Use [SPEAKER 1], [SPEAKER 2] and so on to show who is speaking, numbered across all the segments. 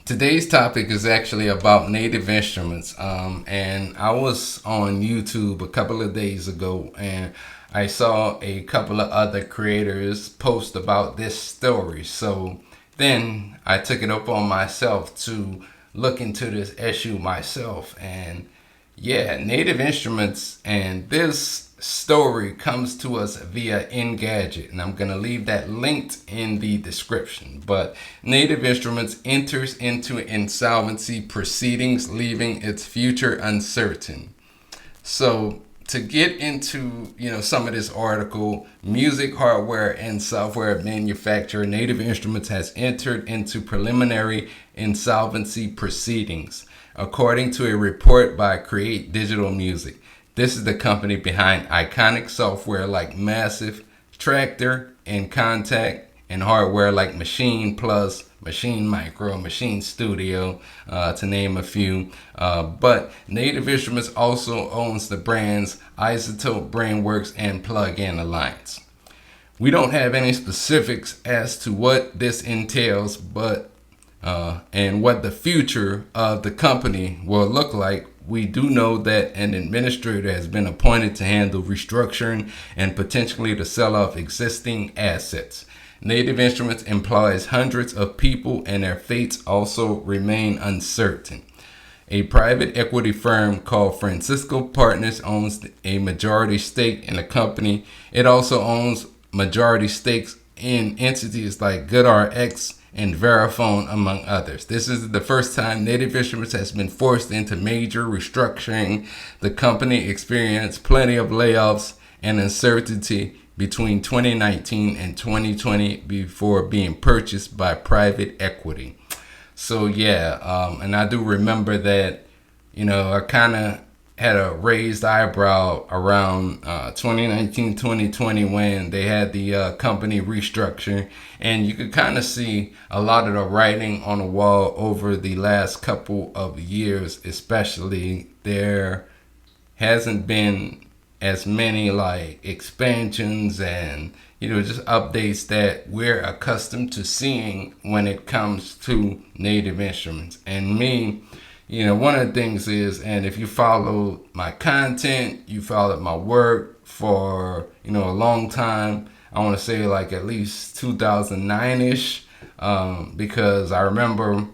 [SPEAKER 1] Today's topic is actually about native instruments. And I was on YouTube a couple of days ago and I saw a couple of other creators post about this story. So then I took it upon myself to look into this issue myself. And yeah, native instruments, and this story comes to us via Engadget, and I'm going to leave that linked in the description. But Native Instruments enters into insolvency proceedings, leaving its future uncertain. So to get into some of this article, music hardware and software manufacturer Native Instruments has entered into preliminary insolvency proceedings, according to a report by Create Digital Music. This is the company behind iconic software like Massive, Tractor, and Contact, and hardware like Machine Plus, Machine Micro, Machine Studio, to name a few. But Native Instruments also owns the brands Isotope, Brainworks, and Plug-in Alliance. We don't have any specifics as to what this entails, but and what the future of the company will look like. We do know that an administrator has been appointed to handle restructuring and potentially to sell off existing assets. Native Instruments employs hundreds of people and their fates also remain uncertain. A private equity firm called Francisco Partners owns a majority stake in the company. It also owns majority stakes in entities like GoodRx and Verifone, among others. This is the first time Native Instruments has been forced into major restructuring. The company experienced plenty of layoffs and uncertainty between 2019 and 2020 before being purchased by private equity. So yeah, and I do remember that, I kind of had a raised eyebrow around 2019, 2020 when they had the company restructure. And you could kind of see a lot of the writing on the wall over the last couple of years, especially. There hasn't been as many like expansions and just updates that we're accustomed to seeing when it comes to Native Instruments. And me, one of the things is, and if you follow my content, you followed my work for a long time, I want to say like at least 2009ish, because I remember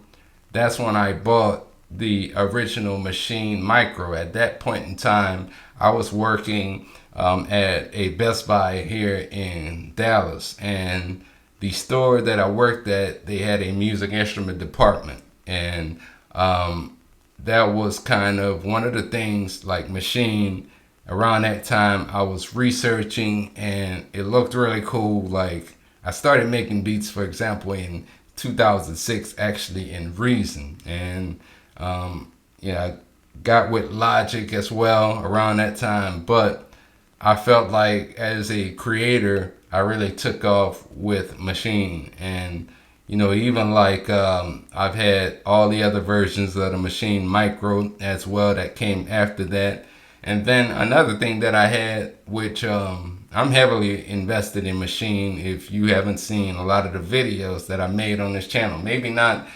[SPEAKER 1] that's when I bought the original Machine Micro. At that point in time, I was working at a Best Buy here in Dallas, and the store that I worked at, they had a music instrument department, and that was kind of one of the things like Machine. Around that time, I was researching, and it looked really cool. Like I started making beats, for example, in 2006, actually in Reason, and I got with Logic as well around that time. But I felt like as a creator, I really took off with Machine, and even like I've had all the other versions of the Machine Micro as well that came after that. And then another thing that I had, which I'm heavily invested in Machine. If you haven't seen a lot of the videos that I made on this channel, maybe not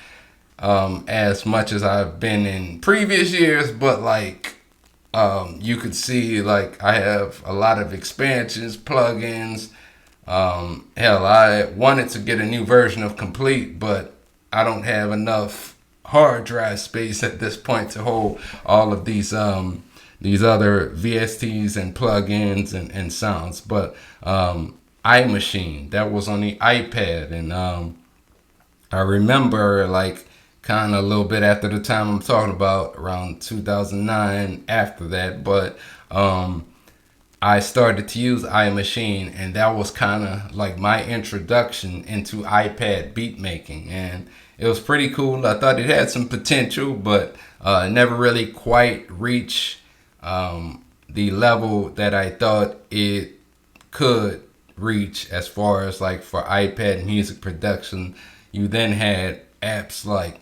[SPEAKER 1] as much as I've been in previous years, but like you could see, like I have a lot of expansions, plugins. Hell, I wanted to get a new version of Complete, but I don't have enough hard drive space at this point to hold all of these other VSTs and plugins and sounds. But iMachine, that was on the iPad, and I remember like kind of a little bit after the time I'm talking about, around 2009, after that, but I started to use iMachine, and that was kind of like my introduction into iPad beat making, and it was pretty cool. I thought it had some potential, but never really quite reached the level that I thought it could reach as far as like for iPad music production. You then had apps like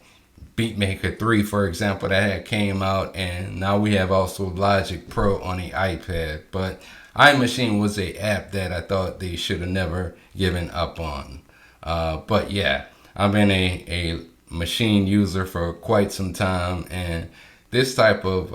[SPEAKER 1] Beatmaker 3, for example, that had came out, and now we have also Logic Pro on the iPad. But iMachine was a app that I thought they should have never given up on. But yeah, I'm in a Machine user for quite some time, and this type of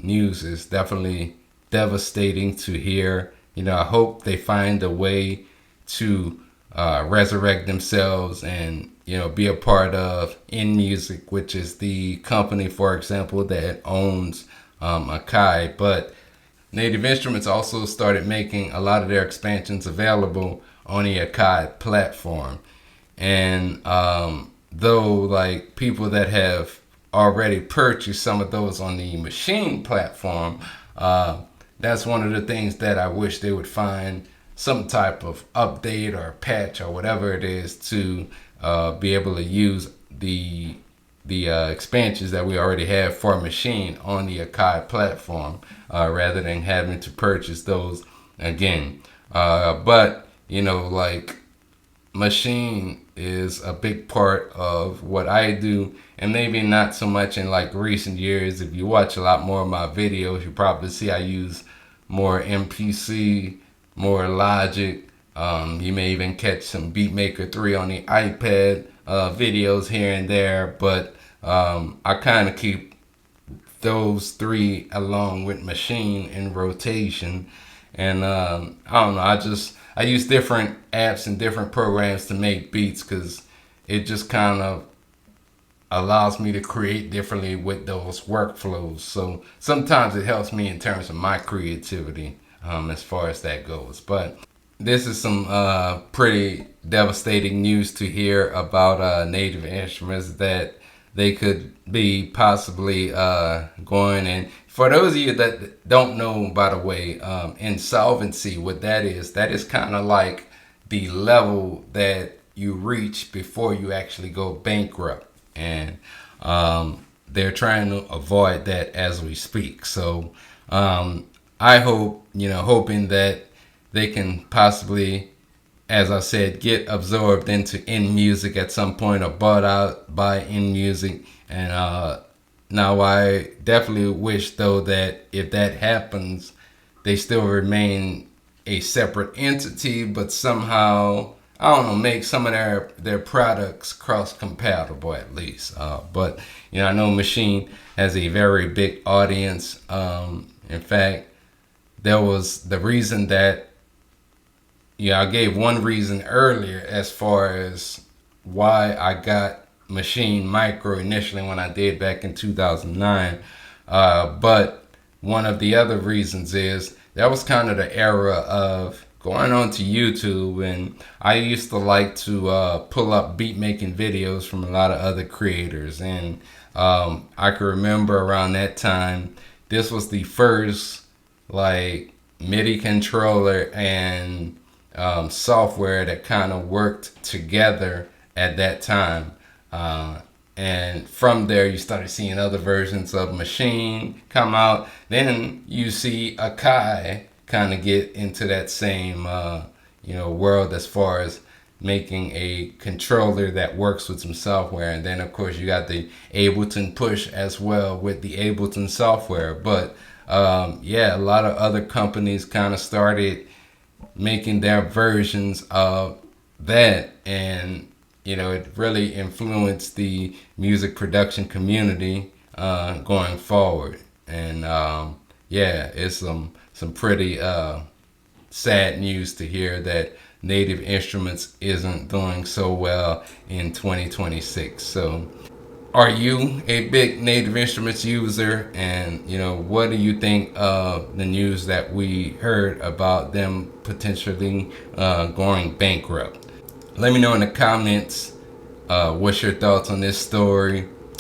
[SPEAKER 1] news is definitely devastating to hear. I hope they find a way to resurrect themselves and be a part of In Music, which is the company, for example, that owns Akai. But Native Instruments also started making a lot of their expansions available on the Akai platform. And though, like, people that have already purchased some of those on the Machine platform, that's one of the things that I wish they would find some type of update or patch or whatever it is to be able to use the expansions that we already have for Machine on the Akai platform, rather than having to purchase those again. But like, Machine is a big part of what I do, and maybe not so much in like recent years. If you watch a lot more of my videos, you probably see I use more MPC, more Logic. You may even catch some Beatmaker 3 on the iPad videos here and there, but I kind of keep those three along with Machine in rotation. And I don't know, I use different apps and different programs to make beats because it just kind of allows me to create differently with those workflows. So sometimes it helps me in terms of my creativity, as far as that goes. But this is some pretty devastating news to hear about Native Instruments, that they could be possibly going. And for those of you that don't know, by the way, insolvency, what that is kind of like the level that you reach before you actually go bankrupt. And they're trying to avoid that as we speak. So I hope, hoping that they can possibly, as I said, get absorbed into In Music at some point or bought out by In Music. And now I definitely wish, though, that if that happens, they still remain a separate entity, but somehow, I don't know, make some of their products cross compatible at least. But I know Machine has a very big audience. In fact, there was the reason that I gave one reason earlier as far as why I got Machine Micro initially when I did back in 2009. But one of the other reasons is that was kind of the era of going on to YouTube, and I used to like to pull up beat making videos from a lot of other creators. And I can remember around that time, this was the first like MIDI controller and software that kind of worked together at that time. And from there, you started seeing other versions of Machine come out. Then you see Akai kind of get into that same, world as far as making a controller that works with some software. And then, of course, you got the Ableton push as well with the Ableton software. But a lot of other companies kind of started making their versions of that, and it really influenced the music production community going forward. And it's some pretty sad news to hear that Native Instruments isn't doing so well in 2026. So are you a big Native Instruments user? And what do you think of the news that we heard about them potentially going bankrupt? Let me know in the comments what's your thoughts on this story.